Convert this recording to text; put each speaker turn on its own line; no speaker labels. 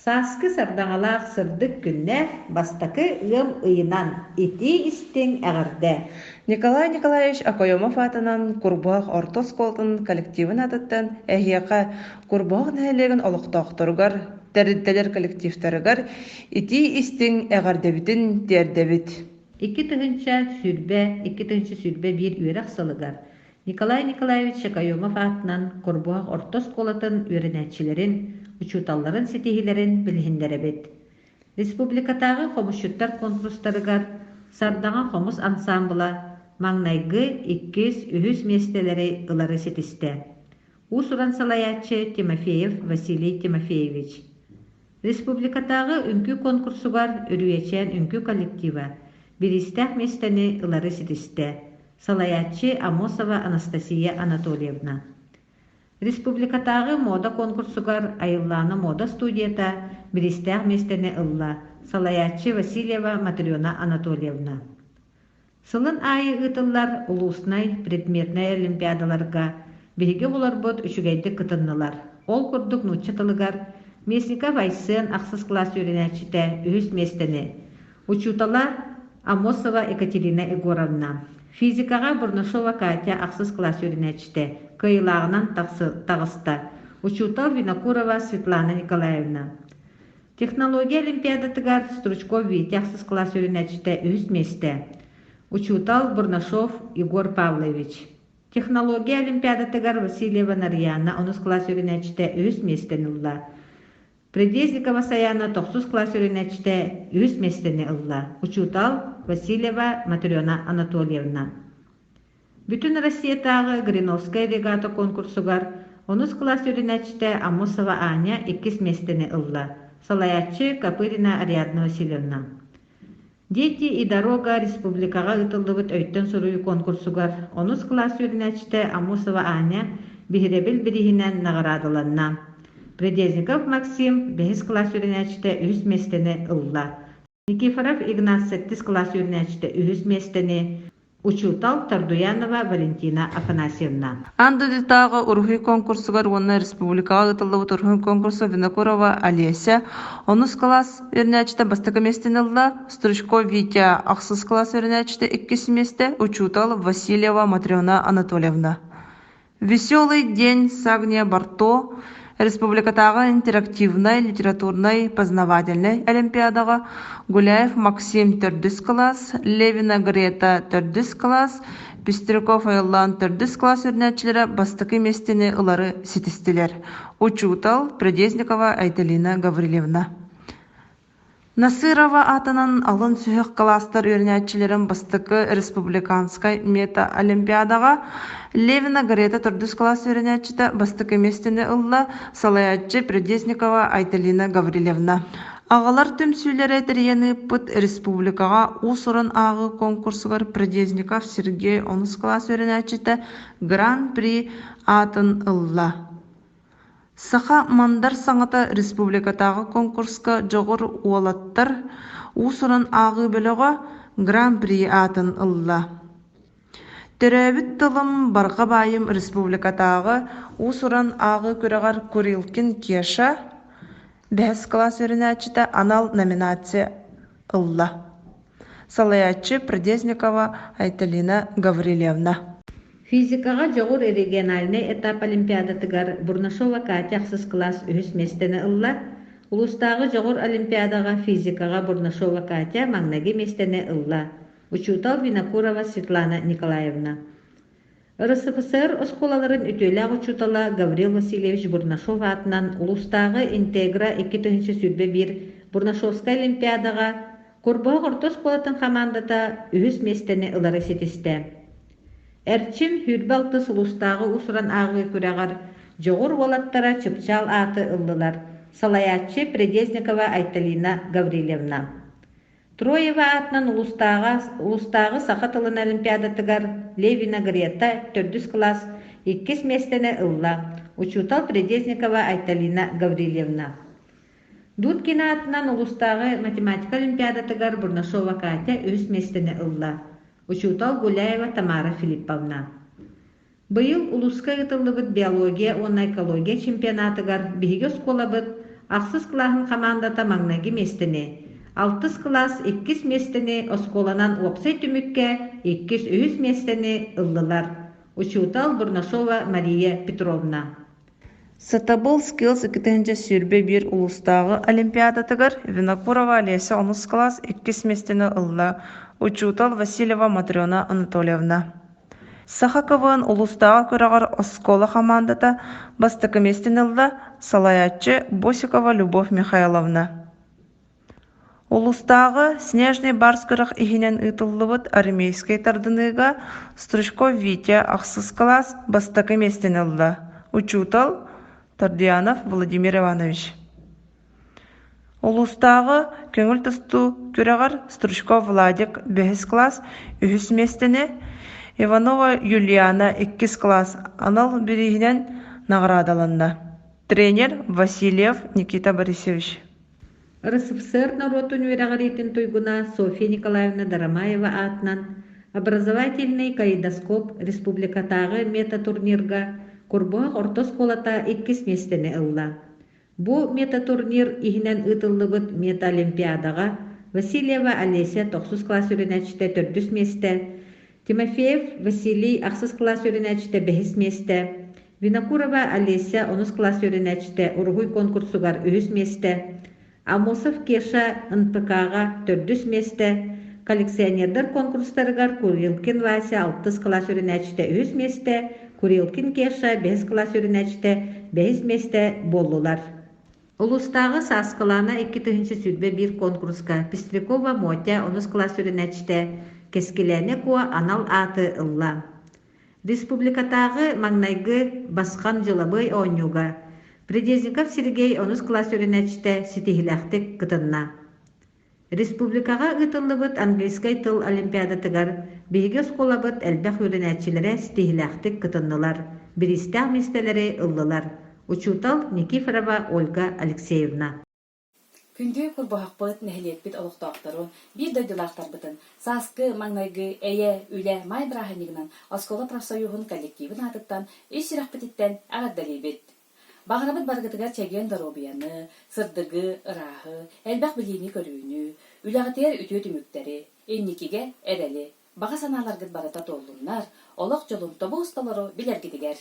Саскы сардаŋалаах сырдык күннэ бастакы ыам ыйынан ити истиң äҕирдэ.
Николай Николаевич Акойомов атынан Курбуах Ортос колтун коллективын атыттан эһиэхэ Курбуах нэһэлиэгин олохтоохторугар, тэрдэлэр коллективтарыгар ити истиң äҕэрдэбитин диэрдэбит.
Икки тыһынча сүрбэ биир үөрэх сылыгар Николай Николаевич Акойомов атынан Курбуах Ортос колотун үөрэнээччилэрин, учууталларын ситиһилэрин билиһиннэрэбит. Республикатагы хомусчуттар конкурстарыгар Сардаҥа хомус ансамбыла маҥнайгы иккис үһүс местелери ылары ситистэ. Уусуран салаяччы Тимофеев Василий Тимофеевич. Республикатагы үҥкүү конкурсугар үрүөчээн үҥкүү коллектива биристэх местени ылары ситистэ. Салаяччы Амосова Анастасия Анатольевна. Республикатагы мода конкурсугар айыллааны мода студията биристэх местени ылла. Салаяччы Васильева Матрёна Анатольевна. Сылын айы ытыллар улуснай предметнай олимпиадаларга биһиги буларбут үчүгэйди кытыннылар. Ол курдук нуччатылыгар Месников Айсын ахсыз класс үйренәчите үһүс местени. Учутала Амосова Екатерина Егоровна. Физикага Бурнашова Катя ахсыз класс үйренәчите кыйлагынан тагыста. Учутал Винокурова Светлана Николаевна. Технология олимпиадатыгар Стручков Витя ахсыз класс үйренәчите үһүс месте. Учутал Бурнашов Егор Павлович. Технология олимпиадатыгар Васильева Нарьяна 10 класс үйренәчите үһүс местени ылла. Предезникова Саяна 9 класс үйренәчите үһүс местени ылла. Учутал Васильева Матрёна Анатольевна. Бүтүн Россиятагы Гриновская регата конкурсугар 10 класс үйренәчите Амосова Аня 2 местени ылла. Салаяччы Копырина Ариадна Васильевна. Дети и дорога республикага ытылдыбыт өйттөн суруу конкурсугар 10 класс үйренәчите Амосова Аня биһиребил бириһинен нагырадыланна. Предезников Максим 5 класс үйренәчите үһүс местени ылла. Никифоров Игнат 7 класс үйренәчите үһүс местени. Учутал Тардуянова Валентина Афанасьевна.
Андыдытагы урухи конкурсугар уонна республикага ытыллыбыт урухи конкурсу Винокурова Олеся 10 класс үйренәчите бастакы местени ылла. Стручков Витя ахсыз класс үйренәчите 2 месте. Учутал Васильева Матрёна Анатольевна. Веселый день с Агния Барто республикатагы интерактивной, литературной, познавательной олимпиадага Гуляев Максим 4 класс, Левина Грета 4 класс, Пестряков Айыллан 4 класс үрнәчиләре бастакы местени ылары ситистилер. Учутал Предезникова Айталина Гаврилевна. Насырова атынан алын сүйек класстар үрнәчилерин бастакы республиканскай мета-олимпиадага Левина Грета 4 класс үрнәчите бастакы местени ылла. Салаяччы Предезникова Айталина Гаврилевна. Агалар төмсүйләре тәрияны пыт республикага усуран агы конкурсугар Предезников Сергей 10 класс үрнәчите гран-при атын ылла. Саха мандар саңата республикатагы конкурска жогор уолаттар усуран агы бөлөгө гран-при атын ылла. Төрөбүт тылым барга байым республикатагы усуран агы көрөгөр Курилкин Кеша 5 класс үрнәчите анал номинация ылла. Салаяччы Предезникова Айталина Гаврилевна.
Физикага жогор региональный этап олимпиадатыгар Бурнашова Катя ахсыз класс үһүс местени ылла. Улустагы жогор олимпиадага физикага Бурнашова Катя маҥнаги местени ылла. Учутал Винокурова Светлана Николаевна. РСФСР осколаларын үтөләг учутала Гаврил Васильевич Бурнашов атынан улустагы интегра 2 сүрбе 1 Бурнашовская олимпиадага Курбуах Ортос колотун командата үһүс местени ылары ситисте. Эрчим хүрбалтыс улустагы усуран агы күрәгәр жогор волаттара чыпчал аты ыллылар. Салаяччы Предезникова Айталина Гаврилевна. Троева атынан улустагы саха тылын олимпиадатыгар Левина Грета 4 класс 2 местени ылла. Учутал Предезникова Айталина Гаврилевна. Дудкина атынан улустагы математика олимпиадатыгар Бурнашова Катя 3 местени ылла. Учутал Гуляева Тамара Филипповна. Быйыл улуска ытыллыбыт биология, онна экология чемпионатыгар биһиги осколабыт Ақсыз клаһын командата маңнаги местини. 6 класс 2 местини осколанан уопсай түмүкке 2-3 местини ыллылар. Учутал Бурнашова Мария Петровна.
Сатабыл Skills 2-нче сүрбе бир улустагы олимпиадатыгар Винокурова Олеся 10 класс 2 местени ылла. Учутал Васильева Матрена Анатольевна. Сахаковын улустагы көрөгөр оскола командата бастыкы местени ылла Салаячы Босикова Любовь Михайловна. Улустагы Снежный Барскырых ихинен ытыллыбыт армейский тардыныга Стручков Витя Ақсыз класс бастыкы местени ылла. Учутал Тардианов Владимир Иванович. Улустагы көңүл тусту көрөгөр Стручков Владик 5 класс 3 местени, Иванова Юлиана 2 класс анал биригинен наградаланна. Тренер Васильев Никита Борисович.
РСФСР народ университетин туйгуна Софья Николаевна Дарамаева атынан образовательный калейдоскоп республикатагы метатурнирга Курбуак ортос колата 2 местени ылла. Бу метатурнир ихинен ытыллыбыт метаолимпиадага Васильева Олеся 9 класс үренечте 4 месте, Тимофеев Василий Ақсыз класс үренечте 5 месте, Винокурова Олеся 10 класс үренечте ургуй конкурсугар 3 месте, Амосов Кеша НПКга 4 месте, коллекционердар конкурстарыгар Курилкин Вася 6 класс үренечте 3 месте, Курилкин Кеша 5 класс үренечте 5 месте боллулар. Улустагы Саскалана 2-нче сүрбе бир конкурска Пестрякова Мотя 10 класс үренечте кескиләне куа анал аты ылла. Республикатагы маңнайгы басқан жылабый онюга Придезников Сергей 10 класс үренечте ситихиләхтик кытынна. Республикага ытыллыбыт английский тыл олимпиадатыгар биге сколабыт элбэх үренечилере ситихиләхтик кытыннылар. Биристәг местелери ыллылар. Учутал Никифорова Ольга Алексеевна.
Күндү курбахпыт нехлетпит олуктокторун бир дойдулактарбытын саскы маңнайгы эйе үле майбраханигынан оскола профсоюзун коллективин атыттан иширахпытиттен агаддалибит. Багырабыт баргытыгар чеген доробияны, сырдыгы, ырахы, элбах билини көрүүнү, үлагытер үтүө түмүктери, энникиге эрели, бага санааларгыт барата толлуннар, олок жолун тобу усталары билергидигер.